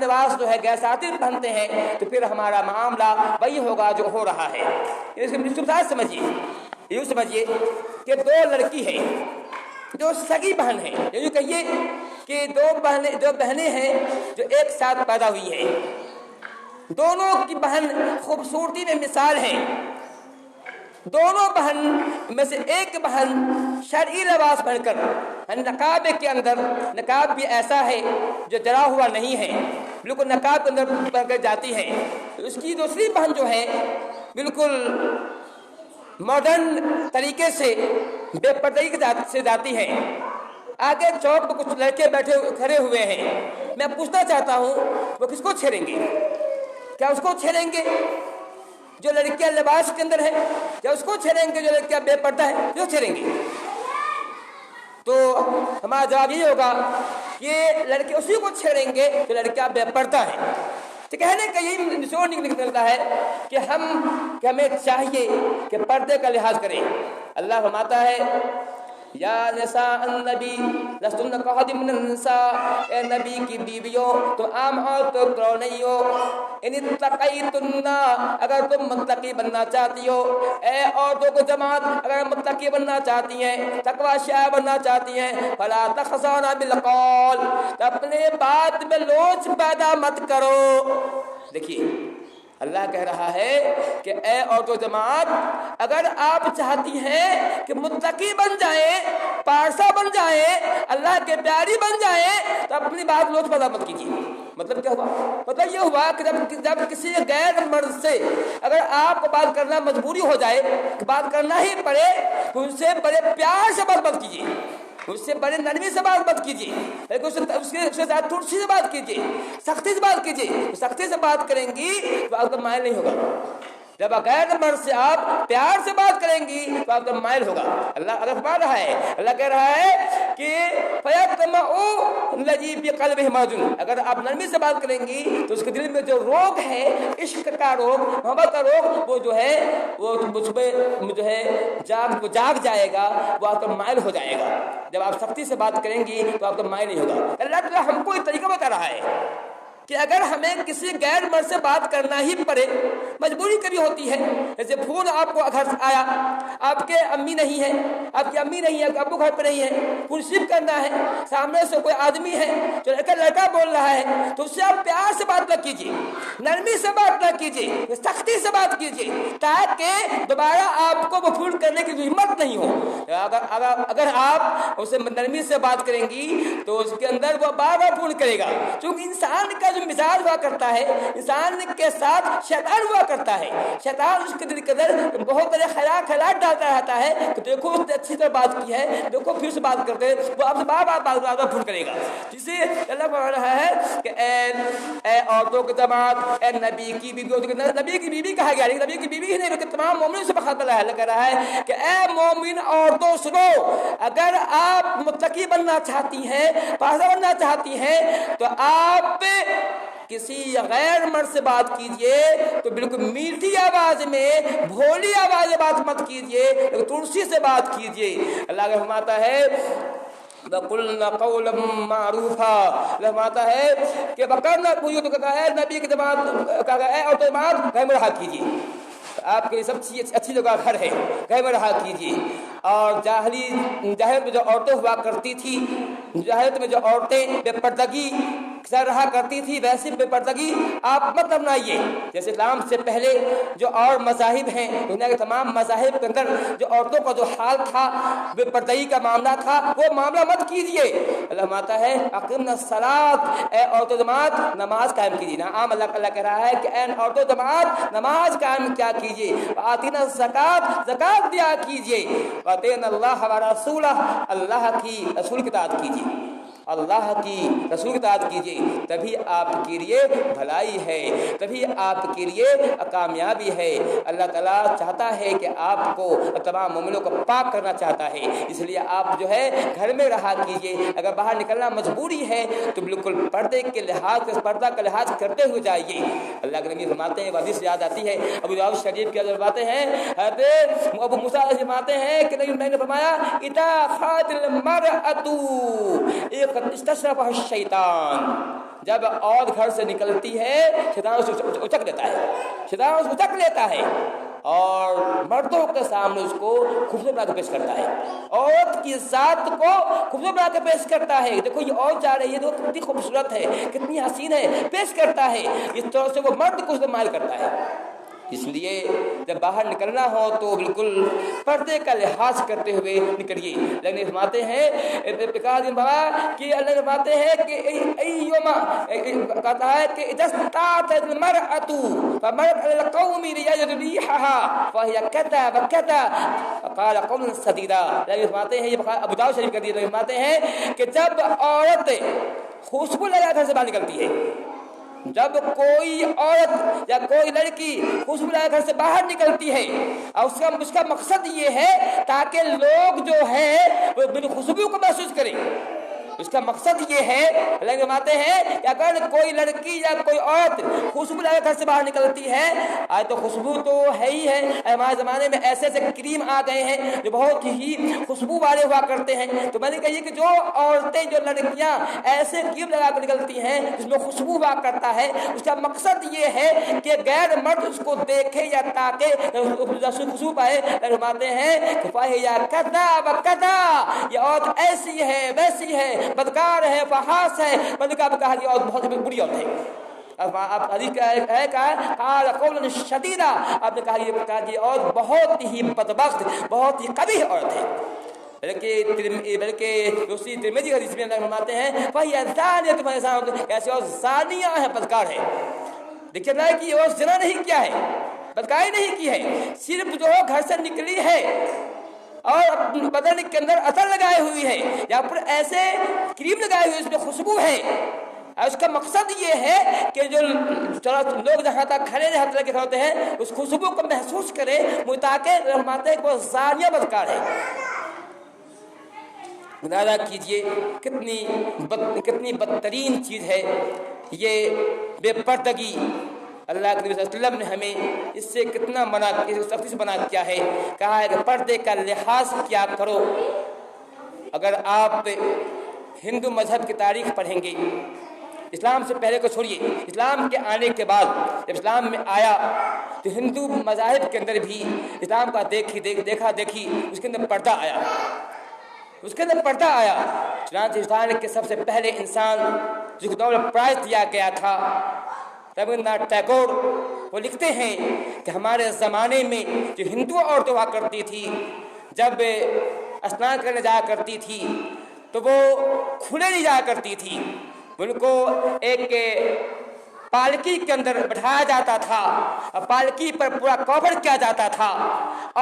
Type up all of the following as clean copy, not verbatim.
لباس جو ہے غیر ساتر پہنتے ہیں تو پھر ہمارا معاملہ وہی ہوگا جو ہو رہا ہے. اس کے ساتھ سمجھیے، یوں سمجھیے کہ دو لڑکی ہے جو سگی بہن ہے، یوں کہیے کہ دو بہنیں ہیں جو ایک ساتھ پیدا ہوئی ہیں. دونوں کی بہن خوبصورتی میں مثال ہے. دونوں بہن میں سے ایک بہن شرعی لباس پہن کر نقاب کے اندر، نقاب بھی ایسا ہے جو جڑا ہوا نہیں ہے، بالکل نقاب کے اندر پہن کر جاتی ہے. اس کی دوسری بہن جو ہے بالکل ماڈرن طریقے سے بے پردگی سے جاتی ہے. آگے چوک پہ کچھ لڑکے کھڑے ہوئے ہیں. میں پوچھنا چاہتا ہوں وہ کس کو چھیڑیں گے؟ کیا اس کو چھیڑیں گے جو لڑکیاں لباس کے اندر ہے، یا اس کو چھیڑیں گے جو لڑکیاں بے پردہ ہے؟ جو چھیڑیں گے. تو ہمارا جواب یہ ہوگا کہ لڑکے اسی کو چھیڑیں گے جو لڑکیاں بے پردہ ہے. تو کہنے کا یہی نچوڑ نکلتا ہے کہ ہمیں چاہیے کہ پردے کا لحاظ کریں. اللہ فرماتا ہے یا نساء النبی لستن کاحد من النساء، اے نبی کی بیویوں تم عام عورتوں کو نہیں ہو. ان اتقیتن، اگر تم متقی بننا چاہتی ہو. اے عورتوں کو جماعت اگر متقی بننا چاہتی ہیں، تقوی شائع بننا چاہتی ہیں، فلا تخضعن بالقول، تو اپنے بات میں لوچ پیدا مت کرو. دیکھیے اللہ کہہ رہا ہے کہ اے عورتوں جماعت، اگر آپ چاہتی ہیں کہ متقی بن جائیں، پارسا بن جائیں، اللہ کے پیاری بن جائیں، تو اپنی بات لوچ پیدا مت کیجیے. مطلب کیا ہوا؟ مطلب یہ ہوا کہ جب کسی غیر مرد سے اگر آپ کو بات کرنا مجبوری ہو جائے کہ بات کرنا ہی پڑے، تو ان سے بڑے پیار سے بات مت کیجیے، اس سے بڑے نرمی سے بات مت کیجیے، لیکن اس کے ساتھ ترسی سے بات کیجیے، سختی سے بات کیجیے. سختی سے بات کریں گی تو آپ کا مائل نہیں ہوگا. جب غیر مرد سے آپ پیار سے بات کریں گی تو آپ کا مائل ہوگا. اللہ فرما رہا ہے، اللہ کہہ رہا ہے کہ فَيَطْمَعُ الَّذِي فِي قَلْبِهِ مَرَضٌ، اگر آپ نرمی سے بات کریں گی تو اس کے دل میں جو روگ ہے، عشق کا روگ، محبت کا روگ، وہ جو ہے وہ مجھ پہ جو ہے جاگ جائے گا، وہ آپ کا مائل ہو جائے گا. جب آپ سختی سے بات کریں گی تو آپ کا مائل نہیں ہوگا. اللہ تعالیٰ ہم کو ایک طریقہ بتا رہا ہے کہ اگر ہمیں کسی غیر مرد سے بات کرنا ہی پڑے، مجبوری کبھی ہوتی ہے، جیسے فون آپ کو گھر آیا، آپ کے امی نہیں ہے، آپ کی امی نہیں ہے، ابو گھر پہ نہیں ہے، فون ریسیو کرنا ہے، سامنے سے کوئی آدمی ہے جو لڑکا بول رہا ہے، تو اس سے آپ پیار سے بات نہ کیجیے، نرمی سے بات نہ کیجیے، سختی سے بات کیجیے، تاکہ دوبارہ آپ کو وہ فون کرنے کی ہمت نہیں ہو. اگر آپ اسے نرمی سے بات کریں گی تو اس کے اندر وہ بار بار فون کرے گا. کیونکہ انسان کا جو مزاج ہوا کرتا ہے، انسان کے ساتھ شیطان ہوا کرتا ہے. شیطان اس کے دل کے اندر بہت بڑے خیالات ڈالتا رہتا ہے کہ دیکھو اس نے اچھی طرح بات کی ہے، دیکھو پھر سے بات کرتے ہیں، وہ آپ سے بار بار فون کرے گا. جسے اللہ بتا رہا ہے کہ اے عورتوں کی جماعت، اے نبی کی بیویوں، نبی کی بیوی کہا گیا، لیکن نبی کی بیوی ہی نہیں بلکہ تمام مومنوں سے بخاطب اللہ کہہ رہا ہے کہ اے مومن عورتوں سنو، اگر آپ متقی بننا چاہتی ہیں، پاسا بننا چاہتی ہیں، تو آپ کسی غیر مرد سے بات کیجئے تو بالکل میٹھی آواز میں، بھولی آواز میں بات مت کیجئے، لیکن تلسی سے بات کیجئے. اللہ کا فرماتا ہے وَقُلْنَا قَوْلًا مَعْرُوفًا، فرماتا ہے کہ وَقَرْنَا فِي بُيُوتِكُنَّ، اے نبی کی جماعت، اے عورتوں جماعت گھر میں رہا کیجیے. آپ کے لیے سب چیز اچھی جگہ گھر ہے، گھر میں رہا کیجیے. اور جاہلیت میں جو عورتیں ہوا کرتی تھی، جاہلیت میں جو عورتیں بے پردگی سے رہا کرتی تھی، ویسی بے پردگی آپ مت اپنائیے. جیسے اسلام سے پہلے جو اور مذاہب ہیں، دنیا کے تمام مذاہب کے اندر جو عورتوں کا جو حال تھا، بے پردگی کا معاملہ تھا، وہ معاملہ مت کیجیے. اللہ فرماتا ہے اقیمنا الصلاۃ، اے عورتوں جماعت نماز قائم کیجیے. عام اللہ کہہ رہا ہے کہ اے عورتوں جماعت نماز قائم کیا کیجیے. آتینا الزکات، زکات دیا کیجیے. وَأَطِیعْنَا اللَّهَ وَرَسُولَهُ، اللہ کی رسول کی اطاعت کیجیے، اللہ کی رسول کی اطاعت کیجیے. تبھی آپ کے لیے بھلائی ہے، تبھی آپ کے لیے کامیابی ہے. اللہ تعالیٰ چاہتا ہے کہ آپ کو تمام مومنوں کو پاک کرنا چاہتا ہے، اس لیے آپ جو ہے گھر میں رہا کیجیے. اگر باہر نکلنا مجبوری ہے تو بالکل پردے کے لحاظ سے، پردہ کا لحاظ کرتے ہوئے جائیے. اللہ کے نبی فرماتے ہیں، حدیث یاد آتی ہے ابو داؤد شریف کے اندر باتیں ہیں، حضرت ابو موسیٰ فرماتے ہیں کہ نبی نے فرمایا اذا خرجت المرأة استشرفها الشیطان، جب عورت گھر سے نکلتی ہے شیطان اسے اچک لیتا ہے، شیطان اسے اچک لیتا ہے اور مردوں کے سامنے اس کو خوبصورت بنا کے پیش کرتا ہے، عورت کی ذات کو خوبصورت بنا کے پیش کرتا ہے۔ دیکھو یہ عورت جا رہی ہے تو کتنی خوبصورت ہے، کتنی حسین ہے، پیش کرتا ہے۔ اس طرح سے وہ مرد کو استعمال کرتا ہے۔ اس لیے جب باہر نکلنا ہو تو بالکل پردے کا لحاظ کرتے ہوئے نکلیے۔ لیکن فرماتے ہیں کہ اللہ فرماتے ہیں کہ ایوما کہتا ہے کہ اجستات المرأۃ فمرت علی القوم لیجد ریحها فهي كذا وكذا فقال قولا سدیدا۔ اللہ فرماتے ہیں، یہ ابو داؤد شریف کا حدیث ہے، فرماتے ہیں کہ جب عورت خوشبو لگا کر سے باہر نکلتی ہے، جب کوئی عورت یا کوئی لڑکی خوشبو لگا گھر سے باہر نکلتی ہے اور اس کا مقصد یہ ہے تاکہ لوگ جو ہے وہ میری خوشبو کو محسوس کریں، اس کا مقصد یہ ہے۔ اللہ فرماتے ہیں کہ اگر کوئی لڑکی یا کوئی عورت خوشبو لگا گھر سے باہر نکلتی ہے، آج تو خوشبو تو ہے ہی ہے، ہمارے زمانے میں ایسے ایسے کریم آ گئے ہیں جو بہت ہی خوشبو والے ہوا کرتے ہیں۔ تو میں نے کہا کہ جو عورتیں جو لڑکیاں ایسے کریم لگا کر نکلتی ہیں جس میں خوشبو ہوا کرتا ہے، اس کا مقصد یہ ہے کہ غیر مرد اس کو دیکھے یا تاکہ خوشبو پائے۔ فرماتے ہیں کہ فَهِيَ كَذَا وَكَذَا، یہ عورت ایسی ہے ویسی ہے، بدکار ہے، فحاش ہے۔ میں نے کہا کہ عورت بہت بری عورت ہے۔ اب آپ حدیث ہے قال قولا شدیدا، آپ نے کہا کہ عورت بہت ہی بدبخت، بہت ہی قبیح عورت ہے۔ بلکہ دوسری ترمذی حدیث میں اللہ فرماتے ہیں فَهِيَ زَانِيَةٌ، ایسی عورت زانیہ ہے، بدکار ہے۔ دیکھیے نا کہ وہ زنا نہیں کیا ہے، بدکاری نہیں کی ہے، صرف جو گھر سے نکلی ہے اور بدن کے اندر عطر لگائے ہوئی ہے یا پھر ایسے کریم لگائے ہوئی اس میں خوشبو ہے، اور اس کا مقصد یہ ہے کہ جو لوگ جہاں تک کھڑے ہاتھ لگے ہوتے ہیں اس خوشبو کو محسوس کرے، تاکہ رحمت ہے کہ وہ زانیہ بدکار ہے۔ اندازہ کیجئے کتنی بدترین چیز ہے یہ بے پردگی۔ اللہ کے نبی صلی اللہ علیہ وسلم نے ہمیں اس سے کتنا منع، سختی سے منع کیا ہے، کہا ہے کہ پردے کا لحاظ کیا کرو۔ اگر آپ ہندو مذہب کی تاریخ پڑھیں گے، اسلام سے پہلے کو چھوڑیے، اسلام کے آنے کے بعد جب اسلام میں آیا تو ہندو مذاہب کے اندر بھی اسلام کا دیکھا دیکھی اس کے اندر پردہ آیا، اس کے اندر پردہ آیا۔ چنانچہ ہندوستان کے سب سے پہلے انسان جس کو نوبل پرائز دیا گیا تھا رابندر ناتھ ٹیگور، وہ لکھتے ہیں کہ ہمارے زمانے میں جو ہندو عورتیں ہوا کرتی تھی جب اسنان کرنے جایا کرتی تھی تو وہ کھلے نہیں جایا کرتی تھی، ان کو ایک پالکی کے اندر بٹھایا جاتا تھا اور پالکی پر پورا کور کیا جاتا تھا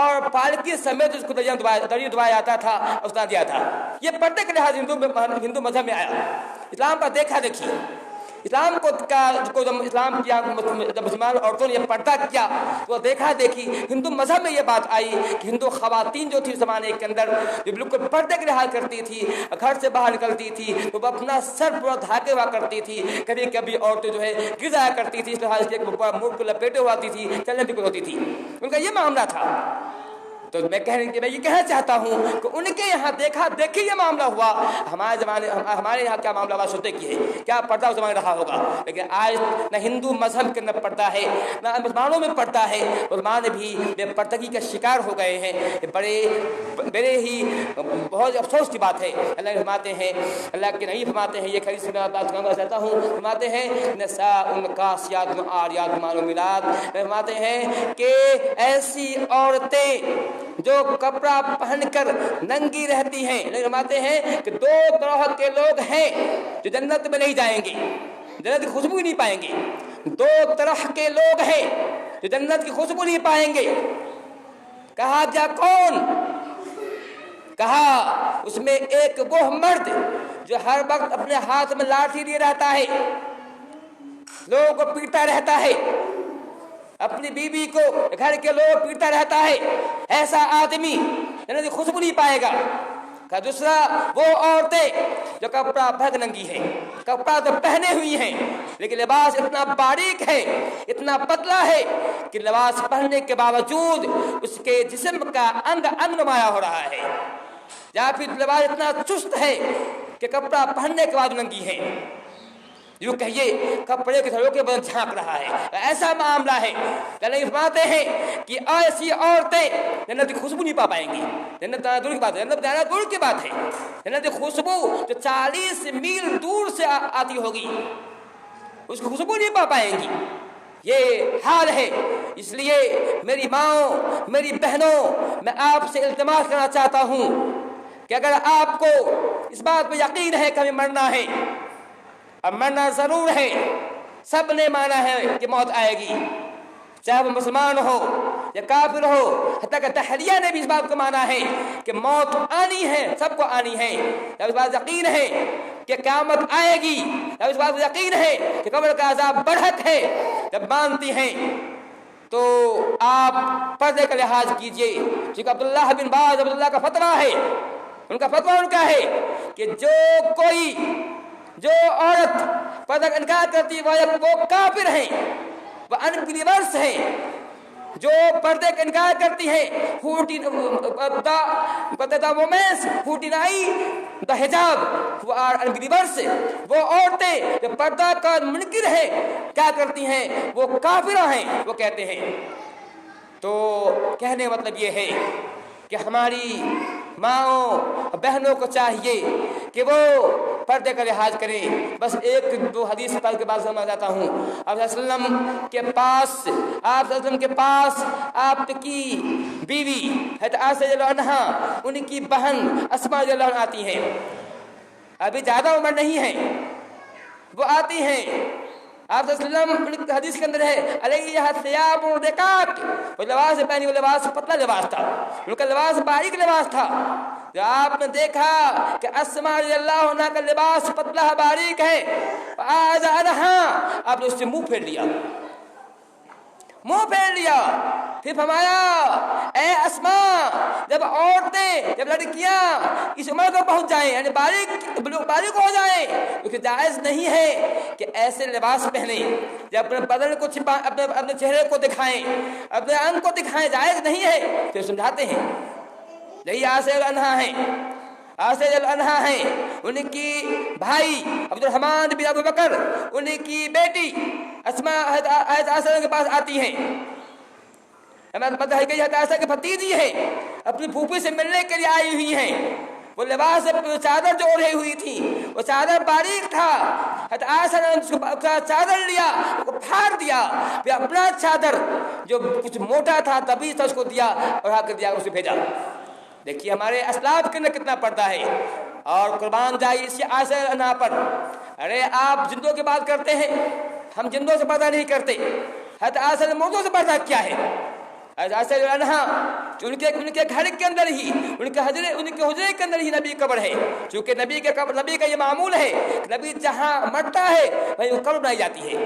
اور پالکی سمیت اس کو دریا دبایا جاتا تھا، اسنا دیا تھا۔ یہ پردے کے لحاظ ہندو مذہب میں آیا۔ اسلام کا دیکھا دیکھی، اسلام کو اسلام کیا، جب مسلمان عورتوں نے یہ پردہ کیا تو دیکھا دیکھی ہندو مذہب میں یہ بات آئی کہ ہندو خواتین جو تھی زمانے کے اندر جو بالکل پردے کے لحاظ کرتی تھی، گھر سے باہر نکلتی تھی تو وہ اپنا سر پورا ڈھاکے ہوا کرتی تھی، کبھی کبھی عورتیں جو ہے گر جایا کرتی تھی، اس لحاظ سے پورا منہ کو لپیٹے ہوتی تھی، چلنے بھی ہوتی تھی، ان کا یہ معاملہ تھا۔ تو میں یہ کہنا چاہتا ہوں کہ ان کے یہاں دیکھا دیکھی یہ معاملہ ہوا، ہمارے یہاں کیا معاملہ ہوا سوچتے کی ہے، کیا پردہ اس زمانے رہا ہوگا۔ لیکن آج نہ ہندو مذہب کے اندر پردہ ہے نہ مسلمانوں میں پردہ ہے، مسلمان بھی بے پردگی کا شکار ہو گئے ہیں۔ بڑے ہی بہت افسوس کی بات ہے۔ اللہ فرماتے ہیں، اللہ کے نبی فرماتے ہیں، یہ حدیث میں بات کرنا چاہتا ہوں، فرماتے ہیں نساء کاسیات عاریات مائلات، فرماتے ہیں کہ ایسی عورتیں جو کپڑا پہن کر ننگی رہتی ہیں، فرماتے ہیں کہ دو طرح کے لوگ ہیں جو جنت میں نہیں جائیں گے، جنت کی خوشبو نہیں پائیں گے۔ دو طرح کے لوگ ہیں جو جنت کی خوشبو نہیں پائیں گے۔ کہا کیا کون؟ کہا اس میں ایک وہ مرد جو ہر وقت اپنے ہاتھ میں لاٹھی لیے رہتا ہے، لوگوں کو پیٹتا رہتا ہے، اپنی بیوی کو گھر کے لوگ پیٹتا رہتا ہے، ایسا آدمی جنت کی خوشبو نہیں پائے گا۔ کا دوسرا وہ عورتیں جو کپڑا پہن ننگی ہیں، کپڑا تو پہنے ہوئی ہیں لیکن لباس اتنا باریک ہے، اتنا پتلا ہے کہ لباس پہننے کے باوجود اس کے جسم کا انگ نمایاں ہو رہا ہے، یا پھر لباس اتنا چست ہے کہ کپڑا پہننے کے بعد ننگی ہے۔ یوں کہیے کپڑے کے تھڑوں کے بدن جھانک رہا ہے، ایسا معاملہ ہے۔ اللہ فرماتے ہیں کہ ایسی عورتیں جنت کی خوشبو نہیں پا پائیں گی۔ جنت دور کی بات ہے، جنت دور کی بات ہے۔ جنت کی خوشبو جو 40 میل دور سے آتی ہوگی، اس کی خوشبو نہیں پا پائیں گی۔ یہ حال ہے۔ اس لیے میری ماں، میری بہنوں، میں آپ سے التماس کرنا چاہتا ہوں کہ اگر آپ کو اس بات پہ یقین ہے کہ ہمیں مرنا ہے، اب مرنا ضرور ہے، سب نے مانا ہے کہ موت آئے گی، چاہے وہ مسلمان ہو یا کافر ہو، حتیٰ کہ تحریہ نے بھی اس بات کو مانا ہے کہ موت آنی ہے، سب کو آنی ہے۔ جب اس بات یقین ہے کہ قیامت آئے گی، جب اس بات یقین ہے کہ قبر کا عذاب برحق ہے، جب مانتی ہیں تو آپ پردے کا لحاظ کیجئے۔ چونکہ عبداللہ بن باز عبداللہ کا فتویٰ ہے، ان کا فتویٰ ان کا ہے کہ جو عورت پردہ کا انکار کرتی ہے وہ کافر ہیں، وہ انبلیورس ہیں۔ جو پردے کا انکار کرتی ہیں the hijab وہ انبلیورس، وہ عورتیں جو پردہ کا منکر ہیں کیا کرتی ہیں؟ وہ کافرہ ہیں، وہ کہتے ہیں۔ تو کہنے کا مطلب یہ ہے کہ ہماری ماؤں بہنوں کو چاہیے کہ وہ پردے کا لحاظ کریں۔ بس ایک دو حدیث پڑھ کے بعد سمجھ جاتا ہوں۔ آپ صلی اللہ علیہ وسلم کے پاس آپ کی بیوی حضرت عائشہ رضی اللہ عنہا، ان کی بہن اسماء رضی اللہ عنہا آتی ہیں، ابھی زیادہ عمر نہیں ہے، وہ آتی ہیں۔ آپ صلی اللہ علیہ وسلم حدیث کے اندر ہے علیہ ثیاب رقاق، وہ لباس پہنی، وہ لباس پتلا لباس تھا، ان کا لباس باریک لباس تھا۔ جب آپ نے دیکھا کہ اسماء رضی اللہ عنہا کا لباس پتلا باریک ہے، فآذ عنہا، آپ نے اس سے منہ پھیر لیا، پھر فرمایا اے اسماء، جب عورتیں، جب لڑکیاں اس عمر کو پہنچ جائیں، یعنی باریک ہو جائیں، کیونکہ جائز نہیں ہے کہ ایسے لباس پہنیں جب اپنے بدن کو اپنے چہرے کو دکھائیں، اپنے انگ کو دکھائیں، جائز نہیں ہے۔ پھر سمجھاتے ہیں یہی عائشہ رضی اللہ عنہا ہیں، ان کی بھائی عبد الرحمن بن ابو بکر، ان کی بیٹی اسماء حضرت عائشہ کے پاس آتی ہیں۔ حضرت عائشہ کے بھتیجی ہیں، اپنی پھوپھی سے ملنے کے لیے آئی ہوئی ہیں۔ وہ لباس چادر جو اوڑھے ہوئی تھی، وہ چادر باریک تھا۔ حضرت عائشہ نے اس کا چادر لیا، اس کو پھاڑ دیا، پھر اپنا چادر جو کچھ موٹا تھا تبھی تھا اس کو دیا اور آ کر دیا، اسے بھیجا۔ دیکھیے ہمارے اسلاف کے اندر کتنا پردہ ہے، اور قربان جائے اسی عائشہ عنہا پر۔ ارے آپ جندوں کی بات کرتے ہیں، ہم جندوں سے پردہ نہیں کرتے۔ حضرت عائشہ نے مردوں سے پردہ کیا ہے۔ حضرت عائشہ عنہا ان کے گھر کے اندر ہی، ان کے حجرے کے اندر ہی نبی قبر ہے، چونکہ نبی کا یہ معمول ہے کہ نبی جہاں مرتا ہے وہیں قبر بنائی جاتی ہے۔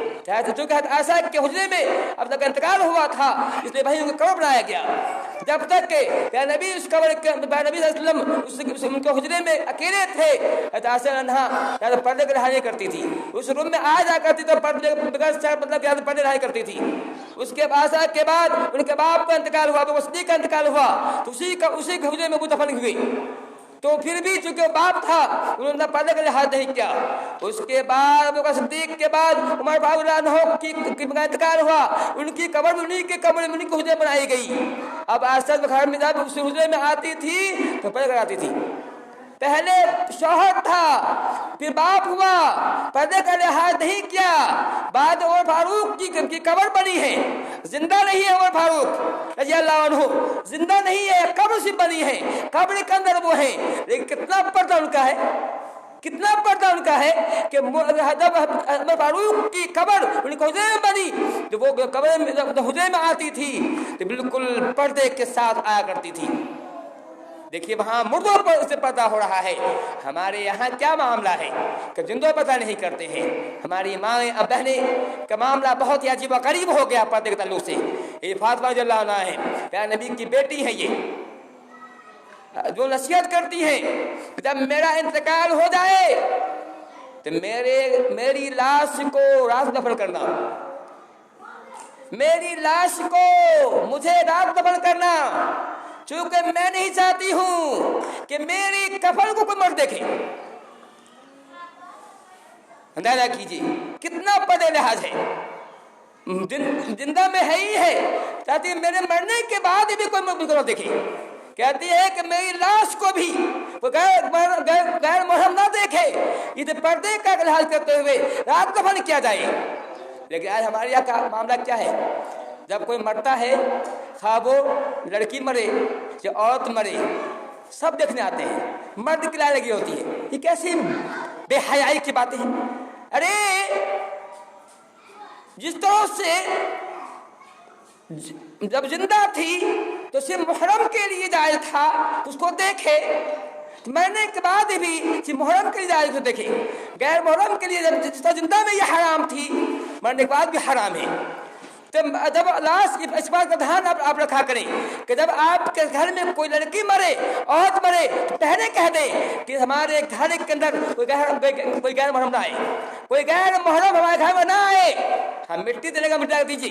چونکہ حضرت عائشہ کے حجرے میں اب تک انتقال ہوا تھا، اس لیے وہیں ان کو قبر بنایا گیا، جب تک کہ نبی اس قبر کے نبی صلی اللہ علیہ وسلم ان کے حجرے میں اکیلے تھے۔ حضرت عائشہ عنہا پردے کا رعایت کرتی تھی، اس روم میں آ جا کرتی تو پردے پردے رعایت کرتی تھی۔ اس کے بعد ان کے باپ کا انتقال ہوا، ابو صدیق کا انتقال ہوا، تو اسی کے حجرے میں وہ دفن ہوئی۔ تو پھر بھی چونکہ باپ تھا انہوں نے پردے کا لحاظ نہیں کیا۔ اس کے بعد ابو بکر صدیق کے بعد عمر فاروق رضی اللہ عنہ کی انتقال ہوا، ان کی قبر انہی کے حجرے بنائی گئی۔ اب عائشہ گھر میں جب اس حجرے میں آتی تھی تو پردہ کراتی تھی۔ پہلے شوہر تھا، پھر باپ ہوا، پردے کا لحاظ نہیں کیا۔ بعد عمر فاروق کی قبر بنی ہے، زندہ نہیں ہے عمر فاروق رضی اللہ عنہ، زندہ نہیں ہے، قبر سے بنی ہے، قبر کے اندر وہ ہے، لیکن کتنا پردہ ان کا ہے، کتنا پردہ ان کا ہے کہ عمر فاروق کی قبر ان کو حجرے میں بنی، تو وہ حجرے میں آتی تھی تو بالکل پردے کے ساتھ آیا کرتی تھی۔ دیکھیے وہاں مردوں پر اس سے پردہ ہو رہا ہے، ہمارے یہاں کیا معاملہ ہے کہ جندوں پردہ نہیں کرتے ہیں۔ ہماری مائیں اور بہنیں کا معاملہ بہت ہی عجیب و غریب ہو گیا پردے کے تعلق سے۔ یہ فاطمہ رضی اللہ عنہا ہے، پیارے نبی کی بیٹی ہے، یہ جو نصیحت کرتی ہیں جب میرا انتقال ہو جائے تو میری لاش کو رات دفن کرنا، میری لاش کو مجھے رات دفن کرنا، چونکہ میں نہیں چاہتی ہوں کہ میری کفن کو کوئی مرد دیکھے، اندازہ کیجیے کتنا بد لحاظ ہے، زندہ میں ہے ہی ہے، چاہتی ہے میرے مرنے کے بعد بھی کوئی مجھے دیکھے، کہتی ہے کہ میری لاش کو بھی غیر محرم نہ دیکھے، یہ پردے کا لحاظ کرتے ہوئے رات دفن کیا جائے۔ لیکن آج ہمارے یہاں کا معاملہ کیا ہے؟ جب کوئی مرتا ہے، خواہ وہ لڑکی مرے یا عورت مرے، سب دیکھنے آتے ہیں، مرد کی لائن لگی ہوتی ہے۔ یہ کیسی بے حیائی کی باتیں ہیں؟ ارے جس طرح سے جب زندہ تھی تو صرف محرم کے لیے جائز تھا اس کو دیکھے، مرنے کے بعد بھی صرف محرم کے لیے جائز کو دیکھے، غیر محرم کے لیے جس طرح زندہ میں یہ حرام تھی مرنے کے بعد بھی حرام ہے۔ جب لاش اس بات کا دھیان آپ رکھا کریں کہ جب آپ کے گھر میں کوئی لڑکی مرے، عورت مرے، تو پہلے کہہ دیں کہ ہمارے گھر کے اندر کوئی غیر محرم نہ آئے، کوئی غیر محرم ہمارے گھر میں نہ آئے۔ ہم مٹی دینے کا مٹا دیجیے،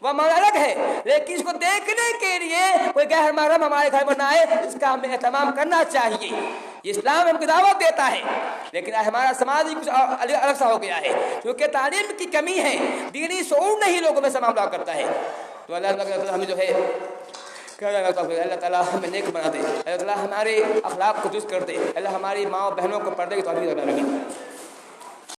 وہ معاملہ الگ ہے، لیکن اس کو دیکھنے کے لیے کوئی غیر محرم ہمارے گھر میں نہ آئے، اس کا ہمیں اہتمام کرنا چاہیے۔ اسلام ہم کو دعوت دیتا ہے، لیکن آج ہمارا سماج کچھ الگ سا ہو گیا ہے، کیونکہ تعلیم کی کمی ہے، دینی شعور نہیں لوگوں میں سے معاملہ کرتا ہے۔ تو اللہ ہمیں جو ہے اللہ تعالیٰ ہمیں نیک بنا دے، اللہ تعالیٰ ہمارے اخلاق کو درست کر دے، اللہ ہماری ماں بہنوں کو پردے کی توفیق عطا فرمائے۔